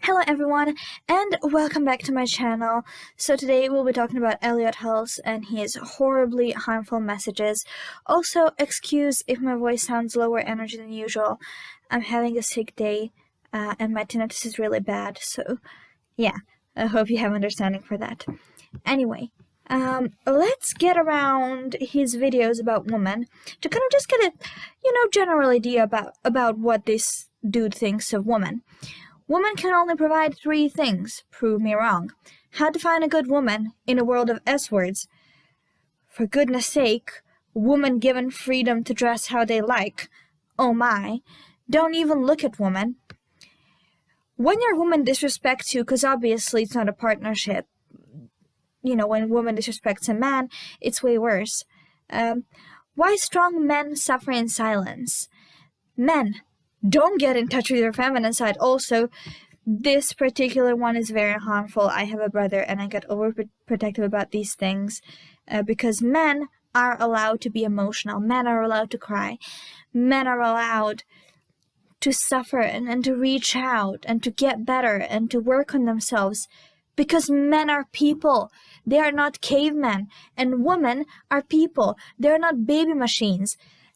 Hello everyone, and welcome back to my channel. So today we'll be talking about Elliott Hulse and his horribly harmful messages. Also, excuse if my voice sounds lower energy than usual. I'm having a sick day, and my tinnitus is really bad, so yeah, I hope you have understanding for that. Anyway, let's get around his videos about women to kind of just get a, general idea about what this dude thinks of women. Women can only provide 3 things. Prove me wrong. How to find a good woman in a world of S-words. For goodness sake, women given freedom to dress how they like. Oh my. Don't even look at women. When your woman disrespects you, because obviously it's not a partnership. When a woman disrespects a man, it's way worse. Why strong men suffer in silence? Men, don't get in touch with your feminine side. Also, this particular one is very harmful. I have a brother and I get overprotective about these things because men are allowed to be emotional. Men are allowed to cry. Men are allowed to suffer and to reach out and to get better and to work on themselves because men are people. They are not cavemen. And women are people. They're not baby machines.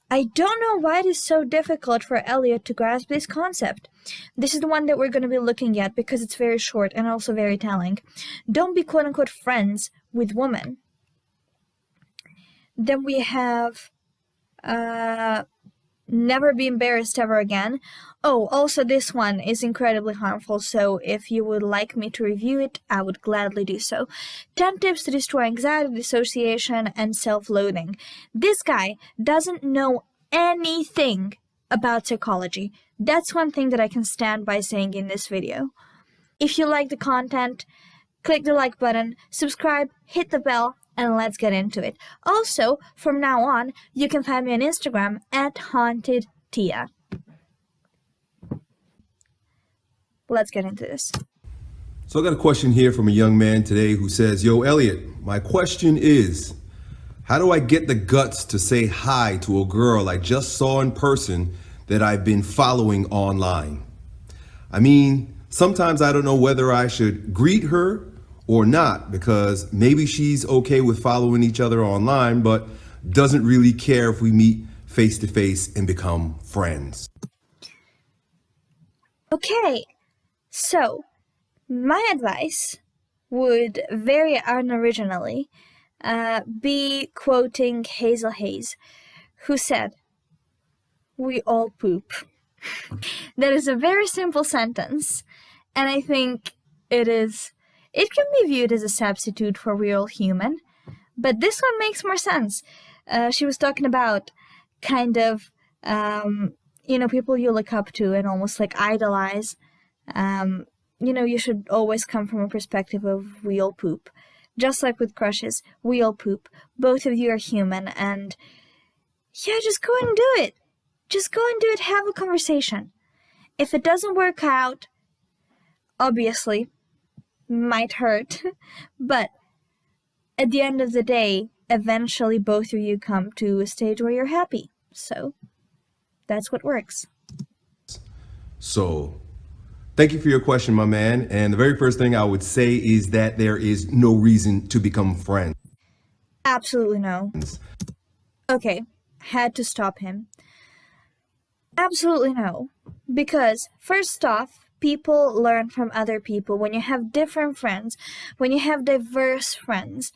I don't know why it is so difficult for Elliott to grasp this concept. This is the one that we're going to be looking at because it's very short and also very telling. Don't be quote-unquote friends with women. Then we have never be embarrassed ever again. Oh, also this one is incredibly harmful, so if you would like me to review it, I would gladly do so. 10 tips to destroy anxiety, dissociation, and self-loathing. This guy doesn't know anything about psychology. That's one thing that I can stand by saying in this video. If you like the content, click the like button, subscribe, hit the bell, and let's get into it. Also, from now on, you can find me on Instagram at HauntedTia. Let's get into this. So I got a question here from a young man today who says, "Yo, Elliott, my question is, how do I get the guts to say hi to a girl I just saw in person that I've been following online? I mean, sometimes I don't know whether I should greet her or not, because maybe she's okay with following each other online, but doesn't really care if we meet face to face and become friends." Okay, so my advice would very unoriginally be quoting Hazel Hayes, who said, "We all poop." That is a very simple sentence, and I think it can be viewed as a substitute for real human, but this one makes more sense. She was talking about kind of, people you look up to and almost like idolize. You should always come from a perspective of we all poop. Just like with crushes, we all poop. Both of you are human, and yeah, just go and do it. Just go and do it. Have a conversation. If it doesn't work out, obviously, might hurt, but at the end of the day, eventually both of you come to a stage where you're happy. So that's what works. So thank you for your question, my man. And the very first thing I would say is that there is no reason to become friends. Absolutely no. Okay, had to stop him. Absolutely no. Because first off, people learn from other people. When you have different friends, when you have diverse friends.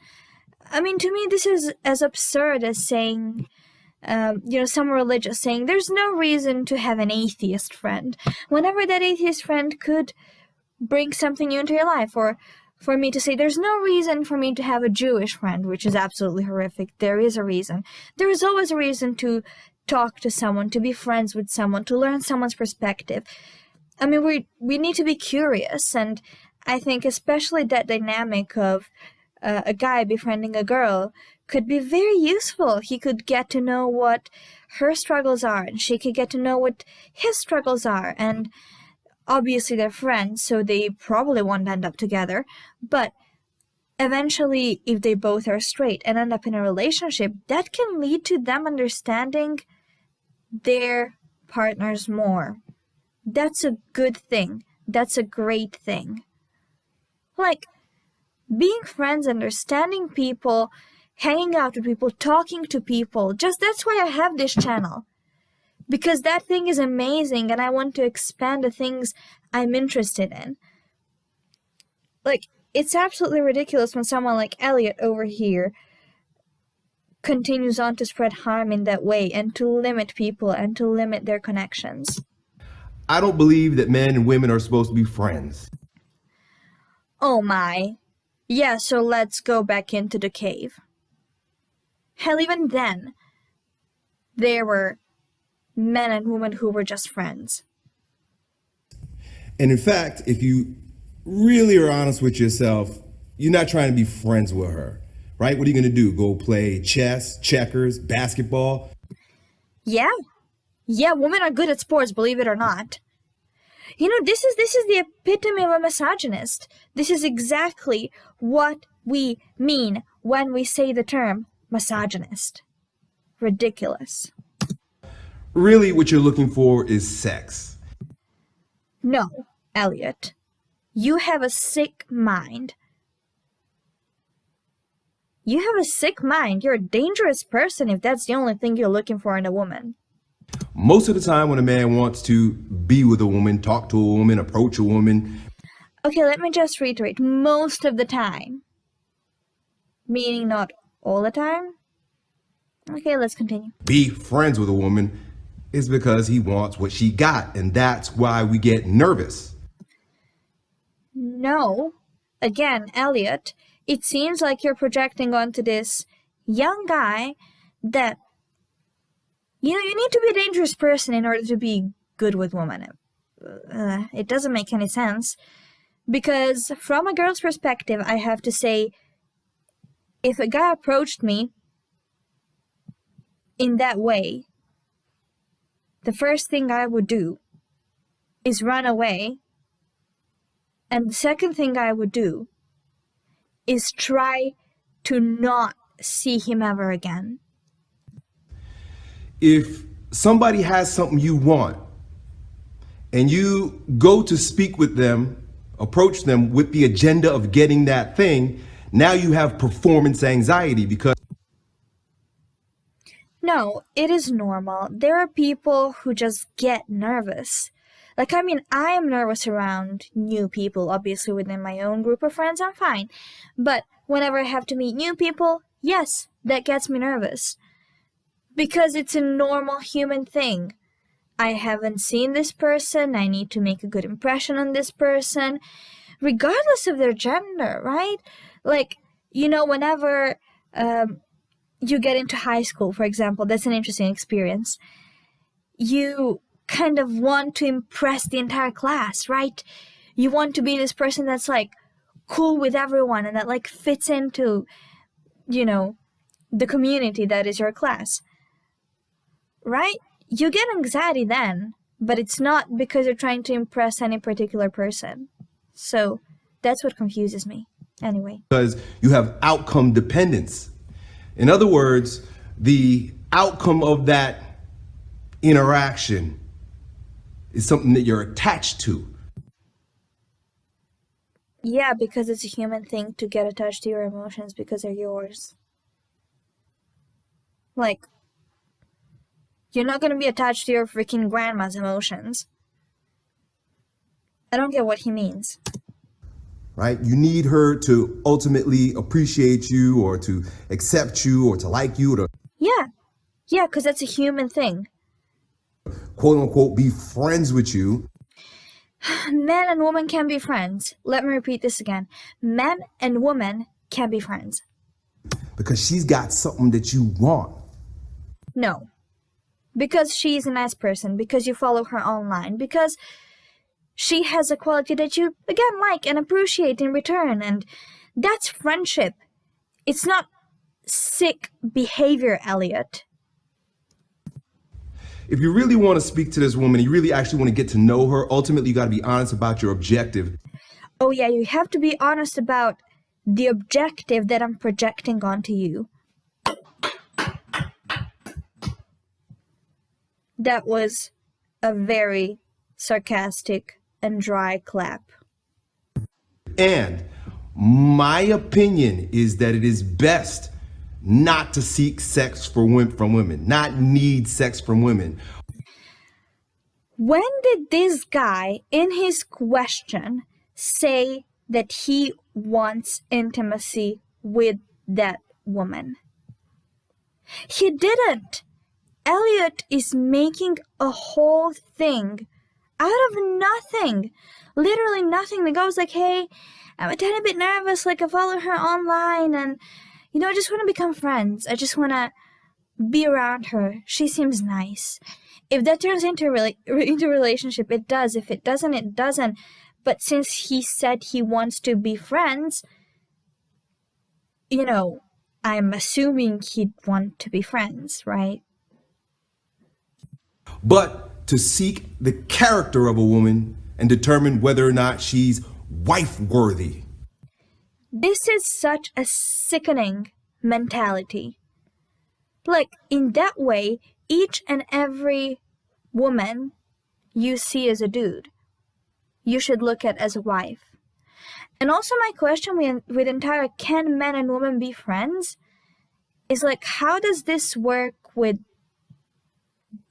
I mean, to me, this is as absurd as saying, some religious saying, there's no reason to have an atheist friend. Whenever that atheist friend could bring something new into your life, or for me to say, there's no reason for me to have a Jewish friend, which is absolutely horrific. There is a reason. There is always a reason to talk to someone, to be friends with someone, to learn someone's perspective. I mean, we need to be curious, and I think especially that dynamic of a guy befriending a girl could be very useful. He could get to know what her struggles are, and she could get to know what his struggles are, and obviously they're friends, so they probably won't end up together, but eventually, if they both are straight and end up in a relationship, that can lead to them understanding their partners more. That's a good thing. that's a great thing. Like, being friends, understanding people, hanging out with people, talking to people, that's why I have this channel. Because that thing is amazing and I want to expand the things I'm interested in. Like, it's absolutely ridiculous when someone like Elliott over here continues on to spread harm in that way and to limit people and to limit their connections. I don't believe that men and women are supposed to be friends. Oh my. Yeah, so let's go back into the cave. Hell, even then, there were men and women who were just friends. And in fact, if you really are honest with yourself, you're not trying to be friends with her, right? What are you going to do? Go play chess, checkers, basketball? Yeah, women are good at sports, believe it or not. You know, this is the epitome of a misogynist. This is exactly what we mean when we say the term misogynist. Ridiculous. Really, what you're looking for is sex. No, Elliott. You have a sick mind. You have a sick mind. You're a dangerous person if that's the only thing you're looking for in a woman. Most of the time when a man wants to be with a woman, talk to a woman, approach a woman. Okay, let me just reiterate. Most of the time. Meaning not all the time? Okay, let's continue. Be friends with a woman is because he wants what she got, and that's why we get nervous. No. Again, Elliott, it seems like you're projecting onto this young guy that, you need to be a dangerous person in order to be good with women. It doesn't make any sense. Because from a girl's perspective, I have to say, if a guy approached me in that way, the first thing I would do is run away. And the second thing I would do is try to not see him ever again. If somebody has something you want and you go to speak with them, approach them with the agenda of getting that thing, now you have performance anxiety because... No, it is normal. There are people who just get nervous. Like, I am nervous around new people. Obviously, within my own group of friends, I'm fine. But whenever I have to meet new people, yes, that gets me nervous. Because it's a normal human thing. I haven't seen this person. I need to make a good impression on this person, regardless of their gender, right? Like, whenever you get into high school, for example, that's an interesting experience. You kind of want to impress the entire class, right? You want to be this person that's like cool with everyone and that like fits into, the community that is your class, right? You get anxiety then, but it's not because you're trying to impress any particular person. So that's what confuses me. Anyway. Because you have outcome dependence. In other words, the outcome of that interaction is something that you're attached to. Yeah, because it's a human thing to get attached to your emotions because they're yours. Like, you're not gonna be attached to your freaking grandma's emotions. I don't get what he means. Right? You need her to ultimately appreciate you or to accept you or to like you or to... Yeah, because that's a human thing. quote unquote be friends with you. Men and women can be friends. Let me repeat this again. Men and women can be friends. Because she's got something that you want. No. Because she's a nice person. Because you follow her online. Because she has a quality that you, again, like and appreciate in return. And that's friendship. It's not sick behavior, Elliott. If you really want to speak to this woman, you really actually want to get to know her, ultimately you got to be honest about your objective. Oh yeah, you have to be honest about the objective that I'm projecting onto you. That was a very sarcastic and dry clap. And my opinion is that it is best not to seek sex from women, not need sex from women. When did this guy in his question say that he wants intimacy with that woman? He didn't. Elliott is making a whole thing out of nothing. Literally nothing. The guy was like, hey, I'm a tiny bit nervous, like I follow her online and, I just want to become friends. I just want to be around her. She seems nice. If that turns into a relationship, it does. If it doesn't, it doesn't. But since he said he wants to be friends, I'm assuming he'd want to be friends, right? But to seek the character of a woman and determine whether or not she's wife worthy. This is such a sickening mentality. Like, in that way, each and every woman you see as a dude, you should look at as a wife. And also my question with entire can men and women be friends is like, how does this work with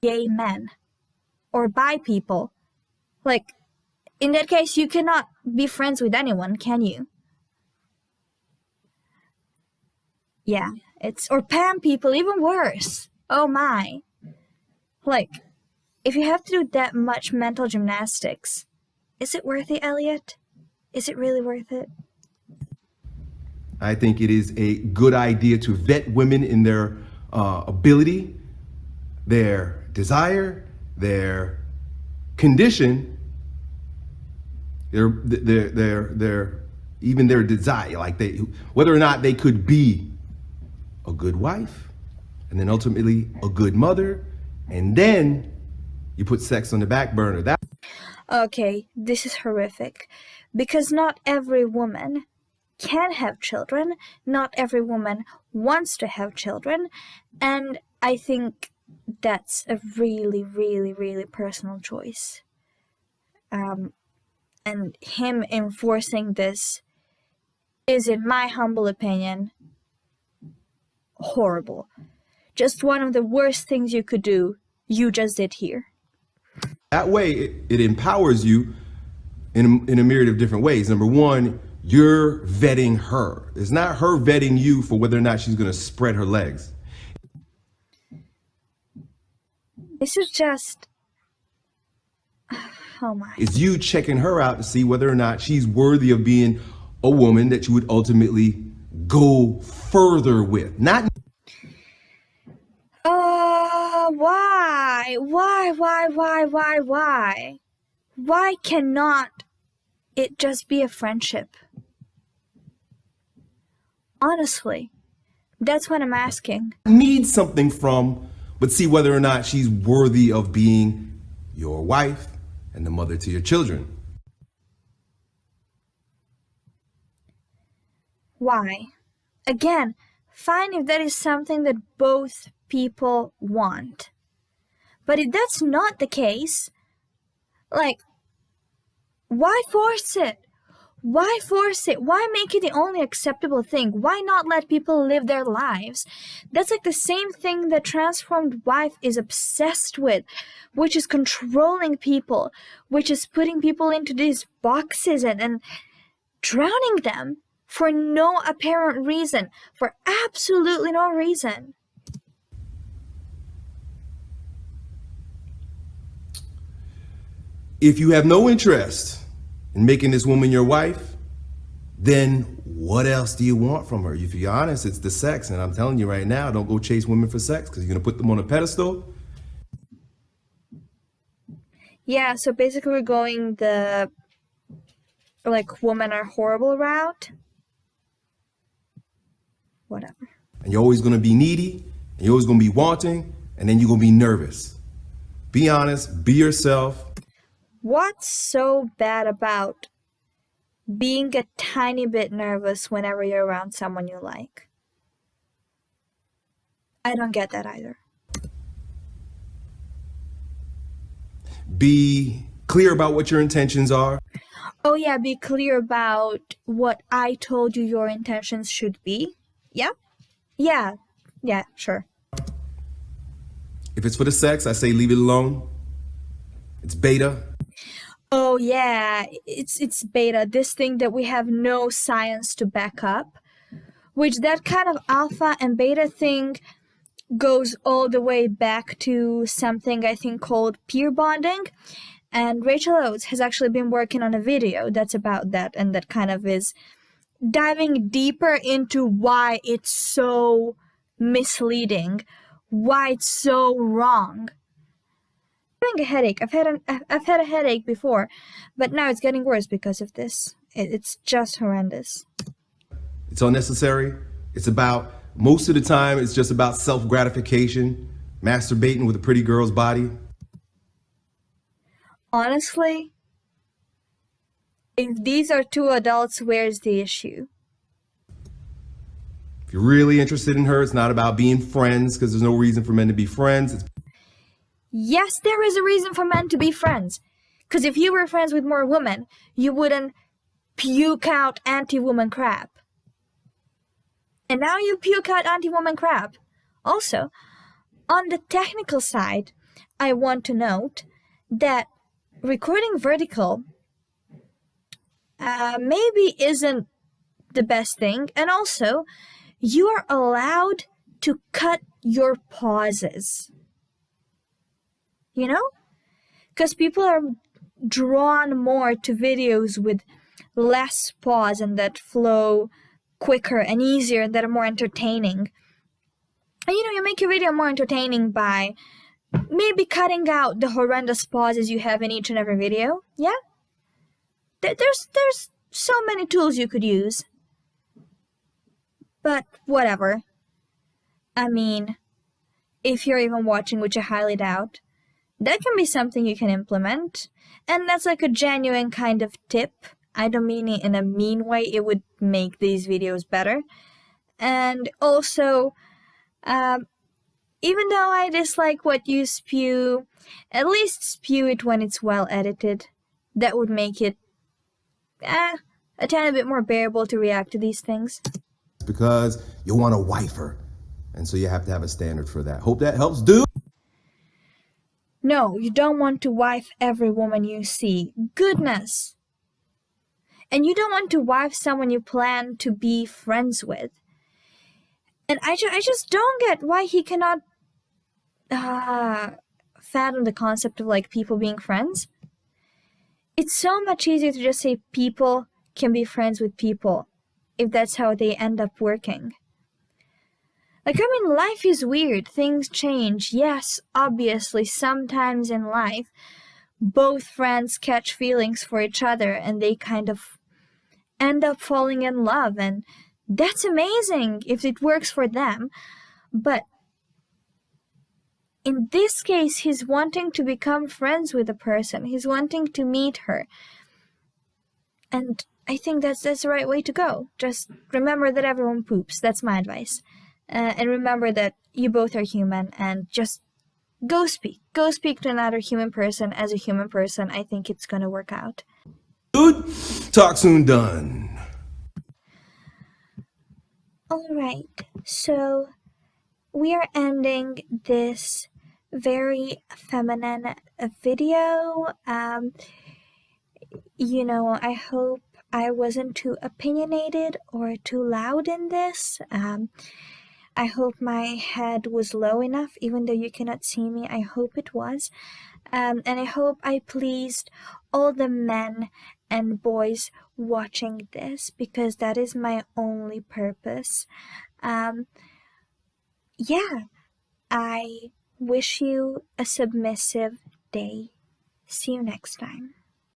gay men or bi people? Like, in that case, you cannot be friends with anyone, can you? Yeah, or pan people, even worse. Oh my. Like, if you have to do that much mental gymnastics, is it worth it, Elliott? Is it really worth it? I think it is a good idea to vet women in their ability, their desire, their condition, their even their desire, like whether or not they could be a good wife, and then ultimately a good mother, and then you put sex on the back burner. Okay, this is horrific, because not every woman can have children, not every woman wants to have children, and I think that's a really, really, really personal choice. And him enforcing this is, in my humble opinion, horrible. Just one of the worst things you could do, you just did here. That way, it empowers you in a myriad of different ways. Number one, you're vetting her. It's not her vetting you for whether or not she's going to spread her legs. This is just... oh my. It's you checking her out to see whether or not she's worthy of being a woman that you would ultimately go further with. Not... why? Why cannot it just be a friendship? Honestly, that's what I'm asking. Need something from, but see whether or not she's worthy of being your wife and the mother to your children. Why? Again, fine if that is something that both people want. But if that's not the case, like, why force it? Why force it? Why make it the only acceptable thing? Why not let people live their lives? That's like the same thing that Transformed Wife is obsessed with, which is controlling people, which is putting people into these boxes and drowning them for no apparent reason, for absolutely no reason. If you have no interest in making this woman your wife, then what else do you want from her? If you're honest, it's the sex. And I'm telling you right now, don't go chase women for sex because you're going to put them on a pedestal. Yeah, so basically we're going the, like, women are horrible route. Whatever. And you're always going to be needy, and you're always going to be wanting, and then you're going to be nervous. Be honest, be yourself. What's so bad about being a tiny bit nervous whenever you're around someone you like? I don't get that either. Be clear about what your intentions are. Oh yeah, be clear about what I told you your intentions should be. Yeah? Yeah. Yeah, sure. If it's for the sex, I say leave it alone. It's beta. Oh yeah, it's beta, this thing that we have no science to back up, which that kind of alpha and beta thing goes all the way back to something I think called peer bonding. And Rachel Oates has actually been working on a video that's about that, and that kind of is diving deeper into why it's so misleading, why it's so wrong. I'm having a headache. I've had a headache before, but now it's getting worse because of this. It's just horrendous. It's unnecessary. It's about, most of the time, it's just about self-gratification, masturbating with a pretty girl's body. Honestly, if these are two adults, where's the issue? If you're really interested in her, it's not about being friends, because there's no reason for men to be friends. Yes, there is a reason for men to be friends. Because if you were friends with more women, you wouldn't puke out anti-woman crap. And now you puke out anti-woman crap. Also, on the technical side, I want to note that recording vertical maybe isn't the best thing. And also, you are allowed to cut your pauses. You know? Because people are drawn more to videos with less pause and that flow quicker and easier and that are more entertaining. And you make your video more entertaining by maybe cutting out the horrendous pauses you have in each and every video. Yeah? There's so many tools you could use. But whatever. I mean, if you're even watching, which I highly doubt, that can be something you can implement. And that's like a genuine kind of tip. I don't mean it in a mean way. It would make these videos better. And also, even though I dislike what you spew, at least spew it when it's well edited. That would make it a tiny bit more bearable to react to these things. Because you want a wifer. And so you have to have a standard for that. Hope that helps, dude. No, you don't want to wife every woman you see. Goodness. And you don't want to wife someone you plan to be friends with. And I just don't get why he cannot fathom the concept of like people being friends. It's so much easier to just say people can be friends with people if that's how they end up working. Like, I mean, life is weird. Things change. Yes, obviously, sometimes in life, both friends catch feelings for each other and they kind of end up falling in love. And that's amazing if it works for them. But in this case, he's wanting to become friends with a person. He's wanting to meet her. And I think that's the right way to go. Just remember that everyone poops. That's my advice. And remember that you both are human, and just go speak. Go speak to another human person as a human person. I think it's gonna work out. Dude, talk soon, done. Alright, so we are ending this very feminine video. I hope I wasn't too opinionated or too loud in this. I hope my head was low enough, even though you cannot see me. I hope it was. And I hope I pleased all the men and boys watching this, because that is my only purpose. Yeah, I wish you a submissive day. See you next time.